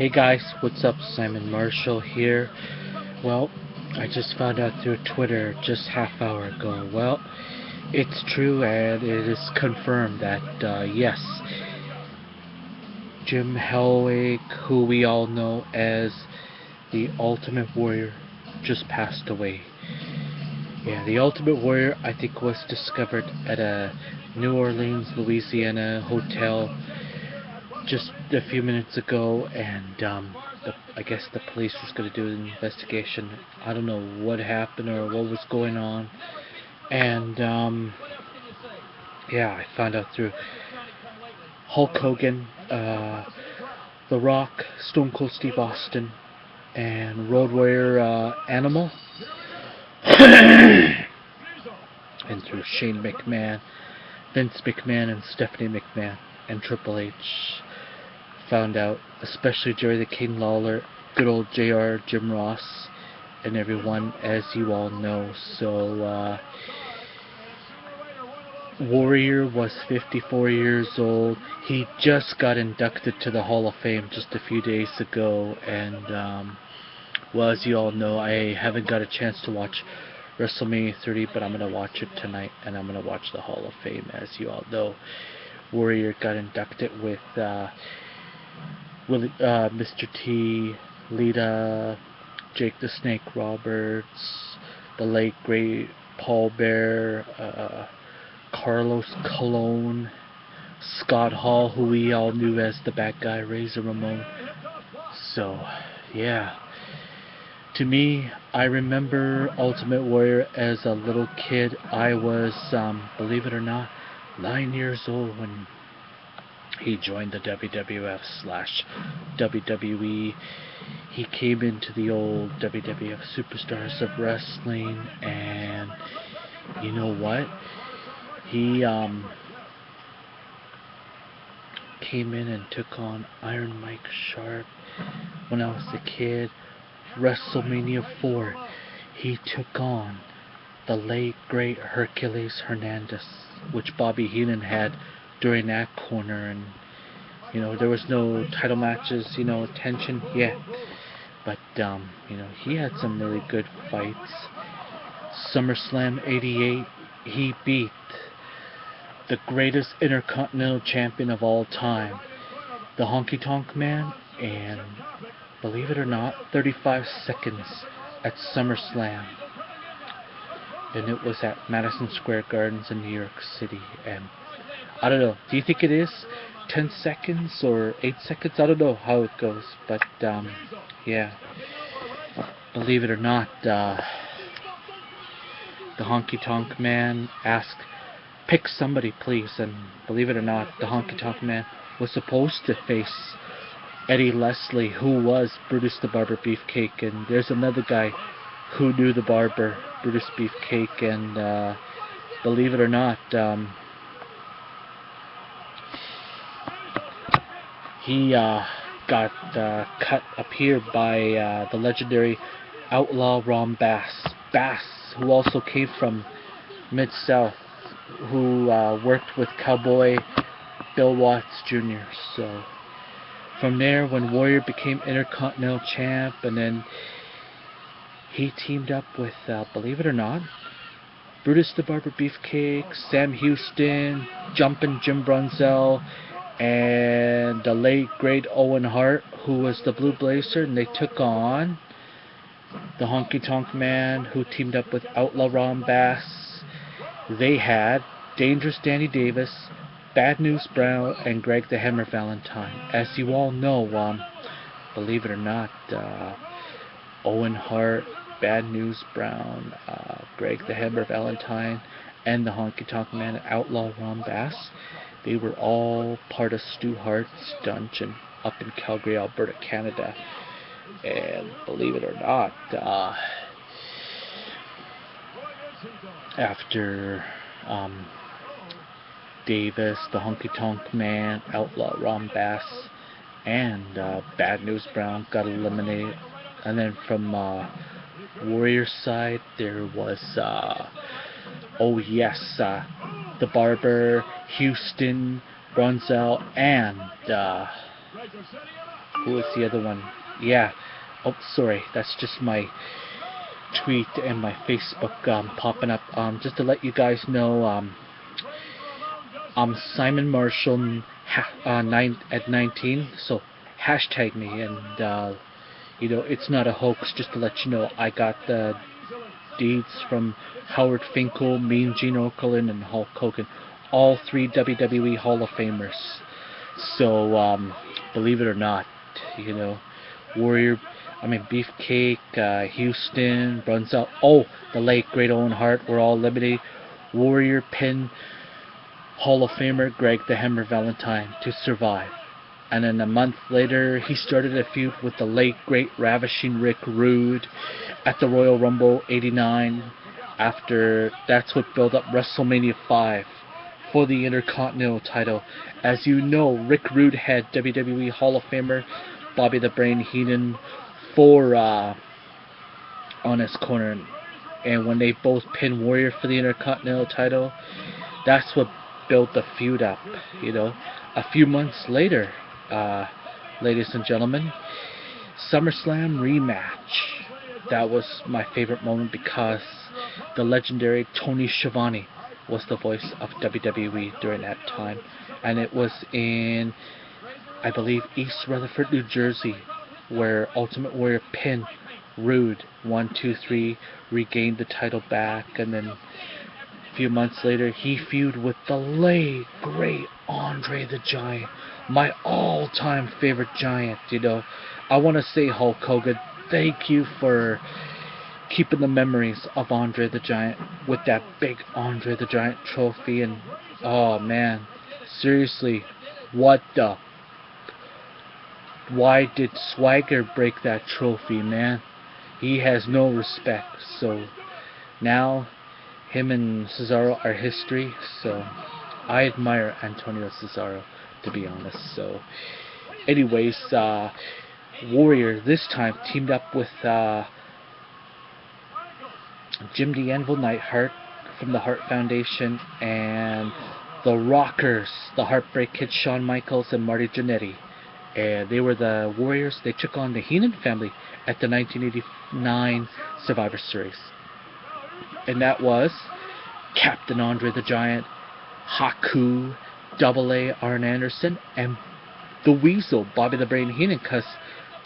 Hey guys, what's up? Simon Marshall here. Well, I just found out through Twitter just half hour ago. Well, it's true and it is confirmed that yes, Jim Hellwig, who we all know as the Ultimate Warrior, just passed away. Yeah, the Ultimate Warrior I think was discovered at a New Orleans, Louisiana hotel just a few minutes ago, and I guess the police was going to do an investigation. I don't know what happened or what was going on, and yeah, I found out through Hulk Hogan, The Rock, Stone Cold Steve Austin, and Road Warrior Animal, and through Shane McMahon, Vince McMahon, and Stephanie McMahon, and Triple H. Found out, especially Jerry the King Lawler, good old JR, Jim Ross, and everyone, as you all know. So, Warrior was 54 years old. He just got inducted to the Hall of Fame just a few days ago, and well, as you all know, I haven't got a chance to watch WrestleMania 30, but I'm going to watch it tonight, and I'm going to watch the Hall of Fame. As you all know, Warrior got inducted with Mr. T, Lita, Jake the Snake Roberts, the late great Paul Bear, Carlos Colon, Scott Hall, who we all knew as the bad guy, Razor Ramon. So, yeah. To me, I remember Ultimate Warrior as a little kid. I was, believe it or not, 9 years old when he joined the WWF/WWE. He came into the old WWF Superstars of Wrestling, and you know what? He came in and took on Iron Mike Sharp when I was a kid. WrestleMania 4, he took on the late great Hercules Hernandez, which Bobby Heenan had during that corner, and you know, there was no title matches, you know, tension, yeah, but you know, he had some really good fights. SummerSlam 88, he beat the greatest Intercontinental champion of all time, the Honky Tonk Man, and believe it or not, 35 seconds at SummerSlam. And it was at Madison Square Gardens in New York City. And I don't know, do you think it is 10 seconds or 8 seconds? I don't know how it goes, but yeah, believe it or not, the Honky Tonk Man asked, pick somebody please, and believe it or not, the Honky Tonk Man was supposed to face Eddie Leslie, who was Brutus the Barber Beefcake, and there's another guy who knew the Barber, Brutus Beefcake, and believe it or not, he got cut up here by the legendary Outlaw Ron Bass, who also came from Mid-South, who worked with Cowboy Bill Watts Jr. So from there, when Warrior became Intercontinental Champ, and then he teamed up with, believe it or not, Brutus the Barber Beefcake, Sam Houston, Jumpin' Jim Brunzell, and the late great Owen Hart, who was the Blue Blazer, and they took on the Honky Tonk Man, who teamed up with Outlaw Ron Bass. They had Dangerous Danny Davis, Bad News Brown, and Greg the Hammer Valentine. As you all know, believe it or not, Owen Hart, Bad News Brown, Greg the Hammer Valentine, and the Honky Tonk Man, Outlaw Ron Bass, they were all part of Stu Hart's dungeon up in Calgary, Alberta, Canada. And believe it or not, after Davis, the Honky Tonk Man, Outlaw Ron Bass, and Bad News Brown got eliminated, and then from Warrior side there was oh yes, the Barber, Houston, Brunzell, and Who was the other one? Yeah. Oh, sorry. That's just my tweet and my Facebook popping up. Just to let you guys know, I'm Simon Marshall at 19. So hashtag me, and it's not a hoax. Just to let you know, I got the deeds from Howard Finkel, Mean Gene Okerlund, and Hulk Hogan, all three WWE Hall of Famers. So believe it or not, Warrior, Beefcake, Houston, Brunzell, the late great Owen Hart were all eliminated. Warrior pinned Hall of Famer Greg the Hammer Valentine to survive. And then a month later, he started a feud with the late great Ravishing Rick Rude at the Royal Rumble '89. That's what built up WrestleMania 5 for the Intercontinental title. As you know, Rick Rude had WWE Hall of Famer Bobby the Brain Heenan on his corner, and when they both pinned Warrior for the Intercontinental title, that's what built the feud up. A few months later, ladies and gentlemen, SummerSlam rematch. That was my favorite moment because the legendary Tony Schiavone was the voice of WWE during that time, and it was in, I believe, East Rutherford, New Jersey, where Ultimate Warrior pinned Rude 1, 2, 3, regained the title back, and then a few months later he feuded with the late great Andre the Giant, my all-time favorite Giant. I want to say, Hulk Hogan, thank you for keeping the memories of Andre the Giant with that big Andre the Giant trophy. And oh man, seriously, why did Swagger break that trophy, man? He has no respect. So now him and Cesaro are history. So I admire Antonio Cesaro, to be honest. So anyways, Warrior this time teamed up with Jim the Anvil Neidhart from the Hart Foundation and the Rockers, the Heartbreak Kid, Shawn Michaels and Marty Jannetty. And they were the Warriors. They took on the Heenan family at the 1989 Survivor Series. And that was Captain Andre the Giant, Haku, Double A, Arn Anderson, and the Weasel, Bobby the Brain Heenan, because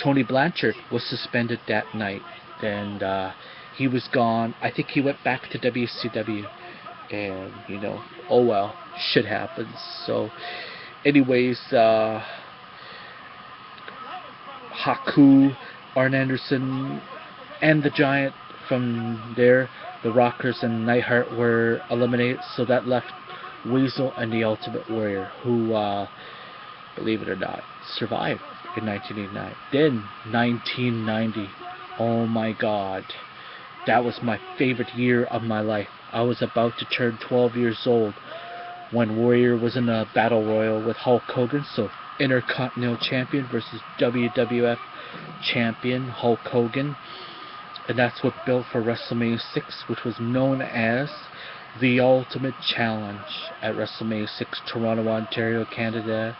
Tony Blanchard was suspended that night. And he was gone. I think he went back to WCW. And, oh well, shit happens. So, anyways, Haku, Arn Anderson, and the Giant from there, the Rockers and Neidhart were eliminated, so that left Weasel and the Ultimate Warrior, who, believe it or not, survived in 1989. Then, 1990, oh my god, that was my favorite year of my life. I was about to turn 12 years old when Warrior was in a battle royal with Hulk Hogan, so Intercontinental Champion versus WWF Champion Hulk Hogan. And that's what built for WrestleMania 6, which was known as the Ultimate Challenge at WrestleMania 6, Toronto, Ontario, Canada,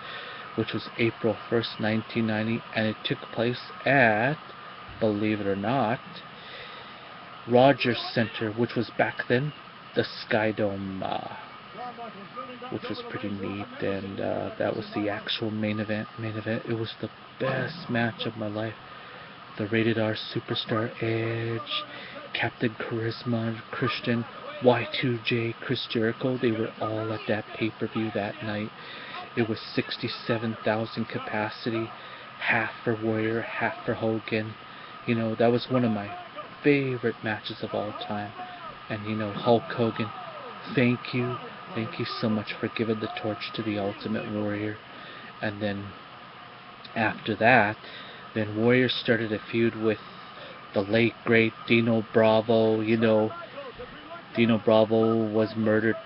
which was April 1st, 1990, and it took place at, believe it or not, Rogers Center, which was back then the Sky Dome, which was pretty neat. And that was the actual main event. It was the best match of my life. The Rated R Superstar Edge, Captain Charisma, Christian, Y2J, Chris Jericho, they were all at that pay-per-view that night. It was 67,000 capacity, half for Warrior, half for Hogan. That was one of my favorite matches of all time. And Hulk Hogan, thank you so much for giving the torch to the Ultimate Warrior. And then after that, then Warrior started a feud with the late great Dino Bravo. Dino Bravo was murdered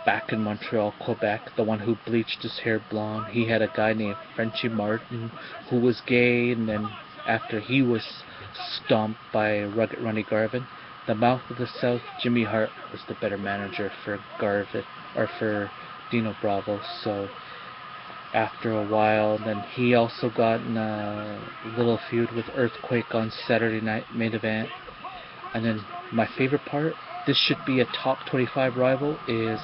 back in Montreal, Quebec, the one who bleached his hair blonde. He had a guy named Frenchie Martin who was gay, and then after he was stomped by Rugged Ronnie Garvin, the Mouth of the South, Jimmy Hart, was the better manager for Garvin, or for Dino Bravo. So after a while. And then he also got in a little feud with Earthquake on Saturday Night Main Event. And then my favorite part, this should be a top 25 rival, is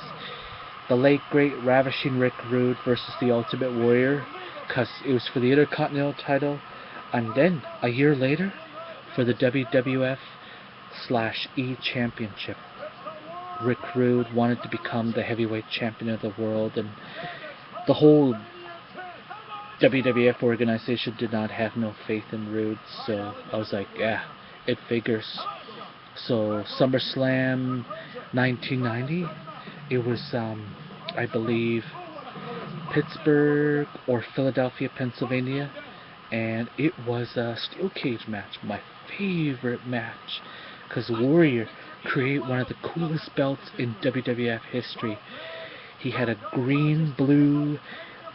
the late great Ravishing Rick Rude versus the Ultimate Warrior, because it was for the Intercontinental title. And then a year later for the WWF/E Championship. Rick Rude wanted to become the heavyweight champion of the world, and the whole WWF organization did not have no faith in Rude, so I was like, yeah, it figures. So SummerSlam 1990, it was, I believe, Pittsburgh or Philadelphia, Pennsylvania, and it was a steel cage match, my favorite match, because Warrior created one of the coolest belts in WWF history. He had a green, blue,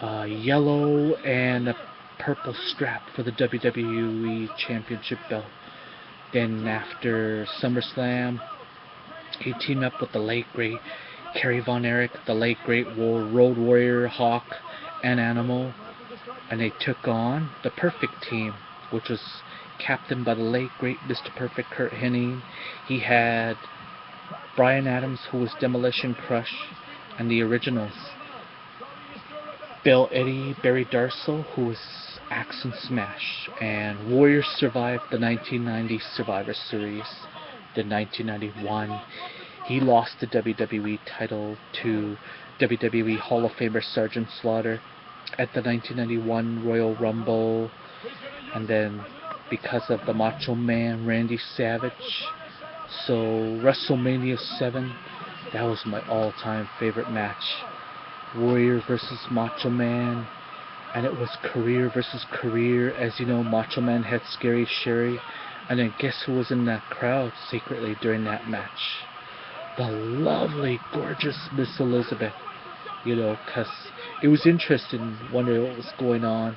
yellow, and a purple strap for the WWE Championship belt. Then after SummerSlam, he teamed up with the late great Kerry Von Erich, the late great Road Warrior, Hawk, and Animal, and they took on the Perfect Team, which was captained by the late great Mr. Perfect Kurt Hennig. He had Brian Adams, who was Demolition Crush, and the originals, Bill Eddie, Barry Darsow, who was Axe and Smash. And Warrior survived the 1990 Survivor Series. The 1991, he lost the WWE title to WWE Hall of Famer Sergeant Slaughter at the 1991 Royal Rumble. And then because of the Macho Man Randy Savage, so WrestleMania 7, that was my all-time favorite match. Warrior versus Macho Man, and it was career versus career. As you know, Macho Man had Scary Sherry, and then guess who was in that crowd secretly during that match? The lovely, gorgeous Miss Elizabeth. You know, because it was interesting, wondering what was going on.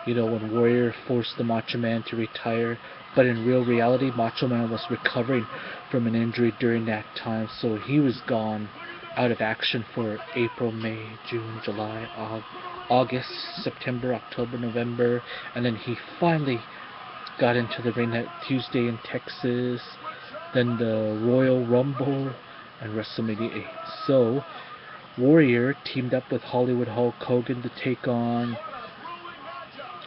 You know, when Warrior forced the Macho Man to retire, but in real reality, Macho Man was recovering from an injury during that time, so he was gone out of action for April, May, June, July, August, September, October, November, and then he finally got into the ring that Tuesday in Texas, then the Royal Rumble, and WrestleMania 8. So, Warrior teamed up with Hollywood Hulk Hogan to take on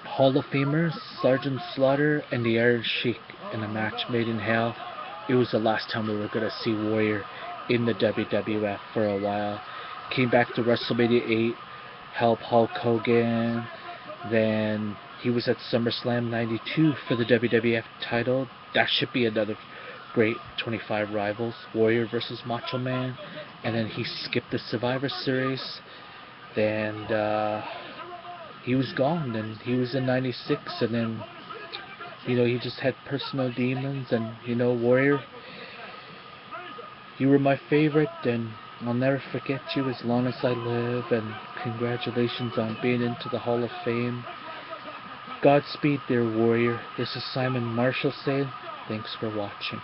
Hall of Famers Sergeant Slaughter and the Iron Sheik in a match made in hell. It was the last time we were going to see Warrior in the WWF for a while. Came back to WrestleMania 8, helped Hulk Hogan. Then he was at SummerSlam 92 for the WWF title. That should be another great 25 rivals. Warrior versus Macho Man. And then he skipped the Survivor Series. Then he was gone. Then he was in 96. And then, you know, he just had personal demons. And, you know, Warrior, you were my favorite, and I'll never forget you as long as I live, and congratulations on being into the Hall of Fame. Godspeed there, Warrior. This is Simon Marshall saying, thanks for watching.